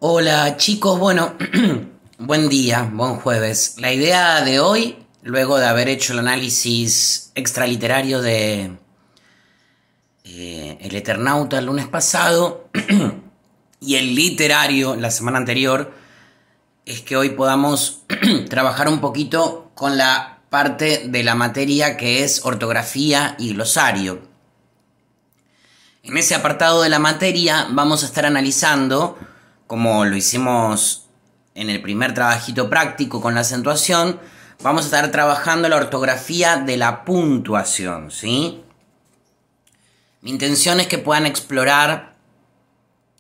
Hola chicos, bueno, buen día, buen jueves. La idea de hoy, luego de haber hecho el análisis extraliterario de El Eternauta el lunes pasado y el literario la semana anterior, es que hoy podamos trabajar un poquito con la parte de la materia que es ortografía y glosario. En ese apartado de la materia vamos a estar analizando, como lo hicimos en el primer trabajito práctico con la acentuación, vamos a estar trabajando la ortografía de la puntuación, ¿sí? Mi intención es que puedan explorar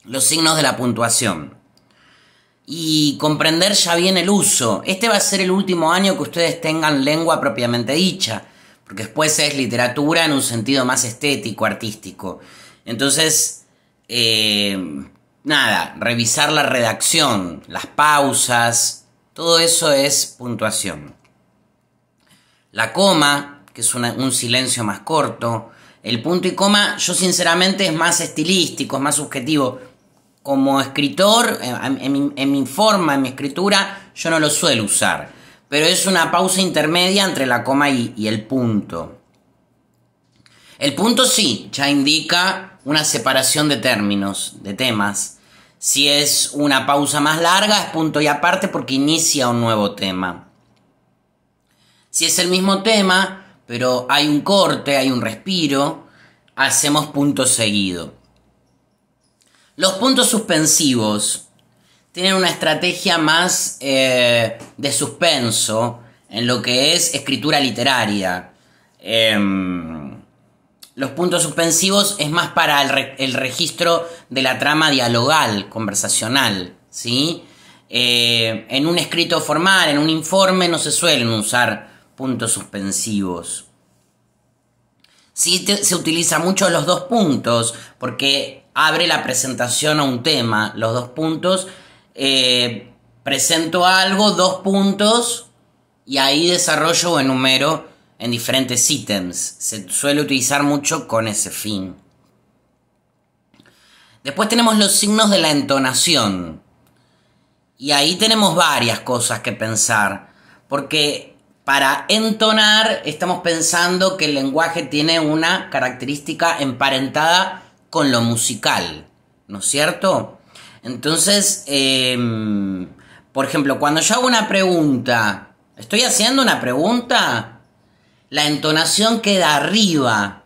los signos de la puntuación y comprender ya bien el uso. Este va a ser el último año que ustedes tengan lengua propiamente dicha, porque después es literatura en un sentido más estético, artístico. Entonces, revisar la redacción, las pausas, todo eso es puntuación. La coma, que es un silencio más corto. El punto y coma, yo sinceramente es más estilístico, es más subjetivo. Como escritor, en mi forma, en mi escritura, yo no lo suelo usar. Pero es una pausa intermedia entre la coma y el punto. El punto sí, ya indica una separación de términos, de temas. Si es una pausa más larga, es punto y aparte porque inicia un nuevo tema. Si es el mismo tema, pero hay un corte, hay un respiro, hacemos punto seguido. Los puntos suspensivos tienen una estrategia más de suspenso en lo que es escritura literaria. Los puntos suspensivos es más para el registro de la trama dialogal, conversacional, ¿sí? En un escrito formal, en un informe, no se suelen usar puntos suspensivos. Sí se utiliza mucho los dos puntos, porque abre la presentación a un tema. Los dos puntos, presento algo, dos puntos, y ahí desarrollo o enumero en diferentes ítems. Se suele utilizar mucho con ese fin. Después tenemos los signos de la entonación. Y ahí tenemos varias cosas que pensar. Porque para entonar estamos pensando que el lenguaje tiene una característica emparentada con lo musical, ¿no es cierto? Entonces, por ejemplo, cuando yo hago una pregunta, ¿estoy haciendo una pregunta? La entonación queda arriba.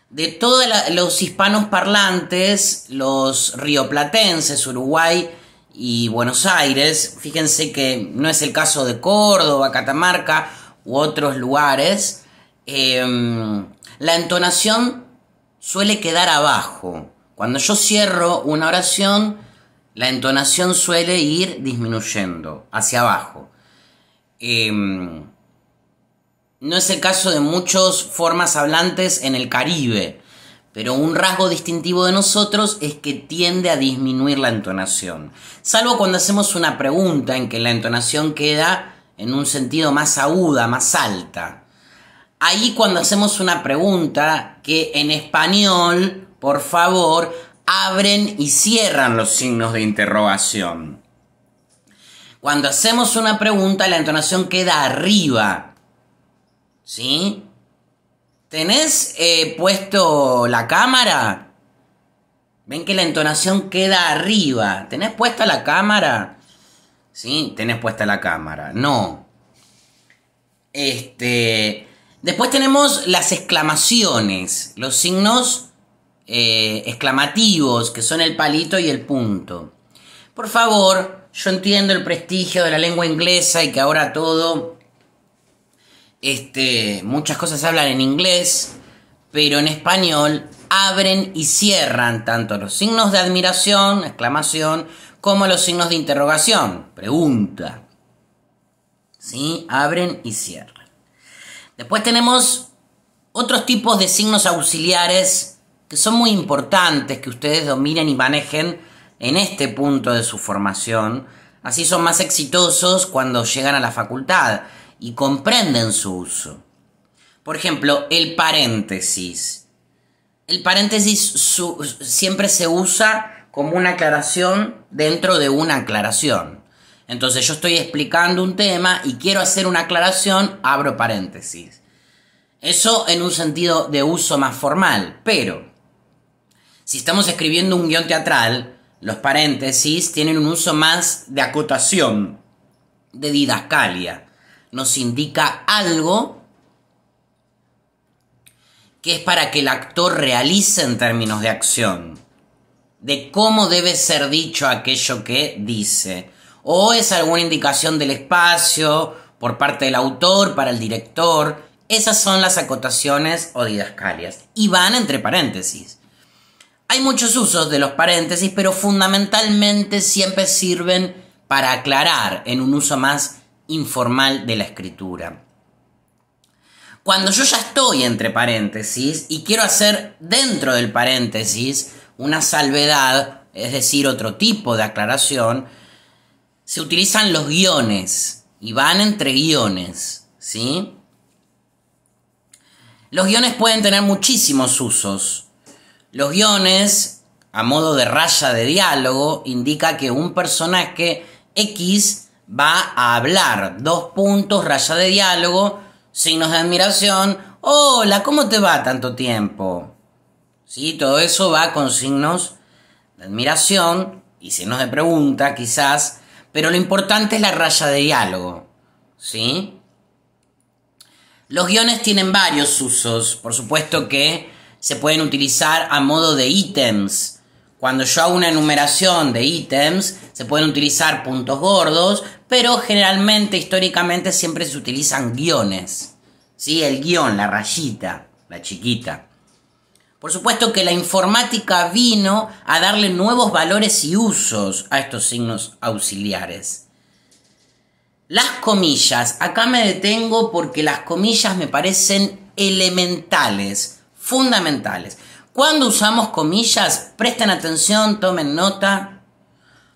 De todos los hispanos parlantes, los rioplatenses, Uruguay y Buenos Aires, fíjense que no es el caso de Córdoba, Catamarca u otros lugares, la entonación suele quedar abajo. Cuando yo cierro una oración, la entonación suele ir disminuyendo hacia abajo. No es el caso de muchos formas hablantes en el Caribe, pero un rasgo distintivo de nosotros es que tiende a disminuir la entonación. Salvo cuando hacemos una pregunta en que la entonación queda en un sentido más aguda, más alta. Ahí cuando hacemos una pregunta que en español, por favor, abren y cierran los signos de interrogación. Cuando hacemos una pregunta, la entonación queda arriba. ¿Sí? ¿Tenés puesto la cámara? ¿Ven que la entonación queda arriba? ¿Tenés puesta la cámara? ¿Sí? ¿Tenés puesta la cámara? No. Después tenemos las exclamaciones, los signos exclamativos, que son el palito y el punto. Por favor, yo entiendo el prestigio de la lengua inglesa y que ahora todo... muchas cosas se hablan en inglés, pero en español abren y cierran tanto los signos de admiración, exclamación, como los signos de interrogación, pregunta. ¿Sí? Abren y cierran. Después tenemos otros tipos de signos auxiliares que son muy importantes que ustedes dominen y manejen en este punto de su formación. Así son más exitosos cuando llegan a la facultad y comprenden su uso. Por ejemplo, el paréntesis. El paréntesis siempre se usa como una aclaración dentro de una aclaración. Entonces yo estoy explicando un tema y quiero hacer una aclaración, abro paréntesis. Eso en un sentido de uso más formal, pero si estamos escribiendo un guión teatral, los paréntesis tienen un uso más de acotación, de didascalia. Nos indica algo que es para que el actor realice en términos de acción, de cómo debe ser dicho aquello que dice. O es alguna indicación del espacio por parte del autor para el director. Esas son las acotaciones o didascalias. Y van entre paréntesis. Hay muchos usos de los paréntesis, pero fundamentalmente siempre sirven para aclarar en un uso más informal de la escritura. Cuando yo ya estoy entre paréntesis y quiero hacer dentro del paréntesis una salvedad, es decir, otro tipo de aclaración, se utilizan los guiones y van entre guiones, ¿sí? Los guiones pueden tener muchísimos usos. Los guiones, a modo de raya de diálogo, indica que un personaje X va a hablar. 2 puntos, raya de diálogo, signos de admiración. Hola, ¿cómo te va tanto tiempo? ¿Sí? Todo eso va con signos de admiración y signos de pregunta, quizás. Pero lo importante es la raya de diálogo, ¿sí? Los guiones tienen varios usos. Por supuesto que se pueden utilizar a modo de ítems. Cuando yo hago una enumeración de ítems, se pueden utilizar puntos gordos, pero generalmente, históricamente, siempre se utilizan guiones. ¿Sí? El guión, la rayita, la chiquita. Por supuesto que la informática vino a darle nuevos valores y usos a estos signos auxiliares. Las comillas, acá me detengo porque las comillas me parecen elementales, fundamentales. Cuando usamos comillas, presten atención, tomen nota.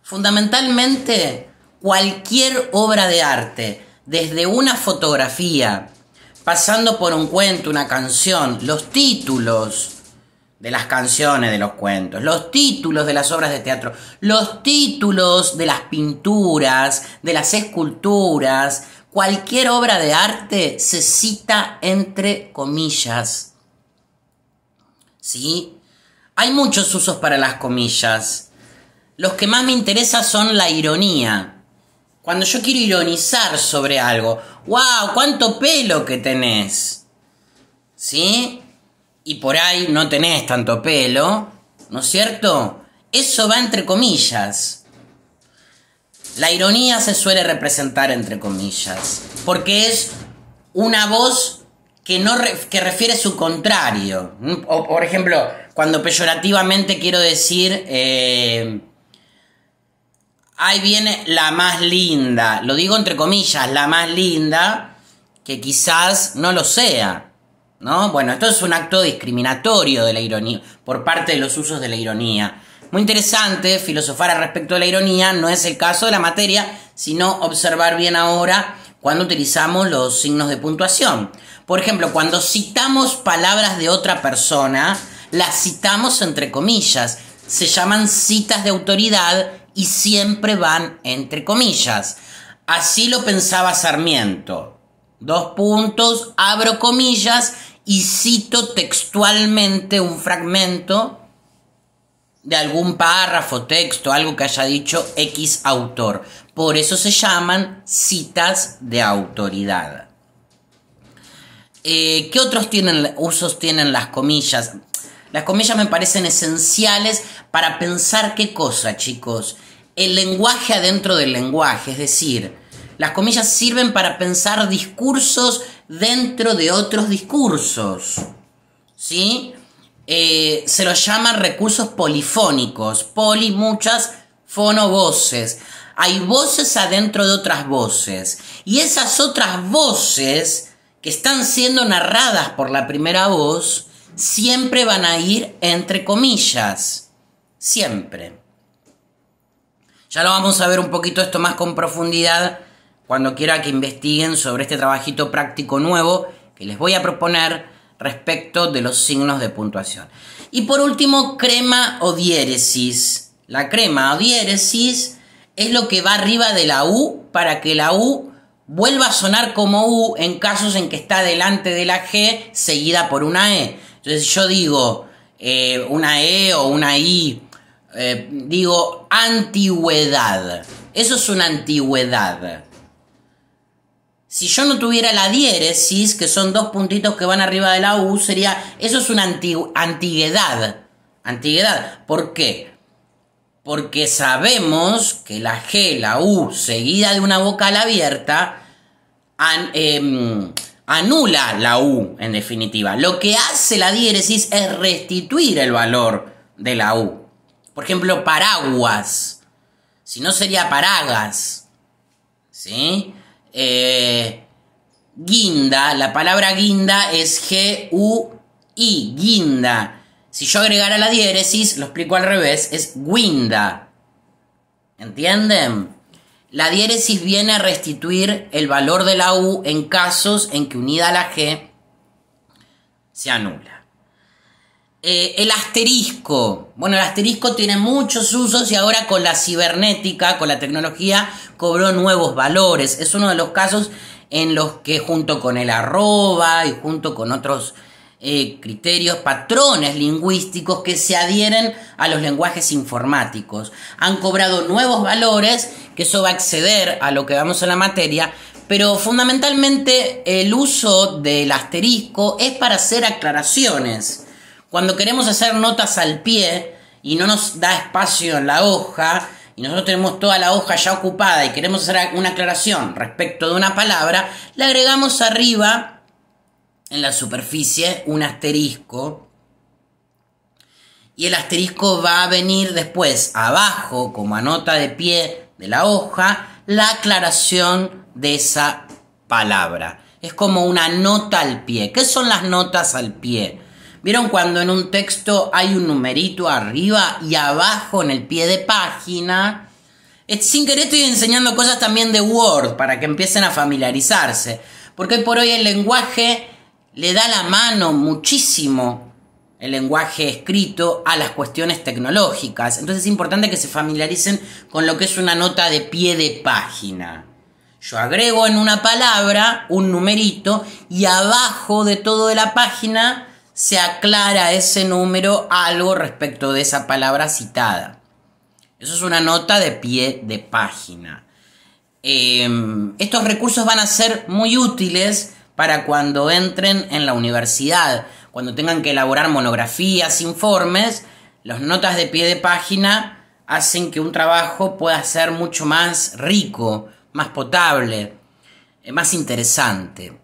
Fundamentalmente, cualquier obra de arte, desde una fotografía, pasando por un cuento, una canción, los títulos de las canciones, de los cuentos, los títulos de las obras de teatro, los títulos de las pinturas, de las esculturas, cualquier obra de arte se cita entre comillas. ¿Sí? Hay muchos usos para las comillas. Los que más me interesan son la ironía. Cuando yo quiero ironizar sobre algo, ¡wow! ¡Cuánto pelo que tenés! ¿Sí? Y por ahí no tenés tanto pelo, ¿no es cierto? Eso va entre comillas. La ironía se suele representar entre comillas, porque es una voz que refiere su contrario. O, por ejemplo, cuando peyorativamente quiero decir, ahí viene la más linda. Lo digo entre comillas, la más linda, que quizás no lo sea, ¿no? Bueno, esto es un acto discriminatorio de la ironía, por parte de los usos de la ironía. Muy interesante filosofar al respecto de la ironía, no es el caso de la materia, sino observar bien ahora cuando utilizamos los signos de puntuación. Por ejemplo, cuando citamos palabras de otra persona, las citamos entre comillas. Se llaman citas de autoridad y siempre van entre comillas. Así lo pensaba Sarmiento. 2 puntos, abro comillas y cito textualmente un fragmento de algún párrafo, texto, algo que haya dicho X autor. Por eso se llaman citas de autoridad. ¿Qué otros usos tienen las comillas? Las comillas me parecen esenciales para pensar qué cosa, chicos. El lenguaje adentro del lenguaje, es decir, las comillas sirven para pensar discursos dentro de otros discursos, ¿sí? Se los llaman recursos polifónicos. Poli, muchas, fono, voces. Hay voces adentro de otras voces. Y esas otras voces que están siendo narradas por la primera voz siempre van a ir entre comillas. Siempre. Ya lo vamos a ver un poquito esto más con profundidad cuando quiera que investiguen sobre este trabajito práctico nuevo que les voy a proponer respecto de los signos de puntuación. Y por último, crema o diéresis. La crema o diéresis es lo que va arriba de la U para que la U vuelva a sonar como U en casos en que está delante de la G seguida por una E. Entonces yo digo una E o una I, digo antigüedad. Eso es una antigüedad. Si yo no tuviera la diéresis, que son dos puntitos que van arriba de la U, eso es una antiguedad. Antiguedad. ¿Por qué? Porque sabemos que la G, la U, seguida de una vocal abierta, anula la U, en definitiva. Lo que hace la diéresis es restituir el valor de la U. Por ejemplo, paraguas. Si no sería paragas. ¿Sí? Guinda, la palabra guinda es G-U-I, guinda. Si yo agregara la diéresis, lo explico al revés, es guinda. ¿Entienden? La diéresis viene a restituir el valor de la U en casos en que unida a la G se anula. El asterisco. Bueno, el asterisco tiene muchos usos y ahora con la cibernética, con la tecnología, cobró nuevos valores. Es uno de los casos en los que junto con el arroba y junto con otros criterios, patrones lingüísticos que se adhieren a los lenguajes informáticos, han cobrado nuevos valores, que eso va a acceder a lo que vamos en la materia, pero fundamentalmente el uso del asterisco es para hacer aclaraciones. Cuando queremos hacer notas al pie y no nos da espacio en la hoja y nosotros tenemos toda la hoja ya ocupada y queremos hacer una aclaración respecto de una palabra, le agregamos arriba en la superficie un asterisco y el asterisco va a venir después abajo como a nota de pie de la hoja la aclaración de esa palabra. Es como una nota al pie. ¿Qué son las notas al pie? ¿Vieron cuando en un texto hay un numerito arriba y abajo en el pie de página? Sin querer estoy enseñando cosas también de Word para que empiecen a familiarizarse. Porque hoy por hoy el lenguaje le da la mano muchísimo, el lenguaje escrito, a las cuestiones tecnológicas. Entonces es importante que se familiaricen con lo que es una nota de pie de página. Yo agrego en una palabra un numerito y abajo de todo de la página se aclara ese número algo respecto de esa palabra citada. Eso es una nota de pie de página. Estos recursos van a ser muy útiles para cuando entren en la universidad, cuando tengan que elaborar monografías, informes. Las notas de pie de página hacen que un trabajo pueda ser mucho más rico, más potable, más interesante.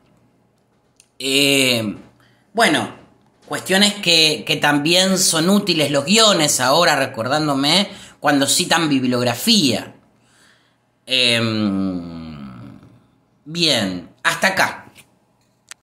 Bueno, cuestiones que también son útiles, los guiones, ahora recordándome, cuando citan bibliografía. Bien, hasta acá.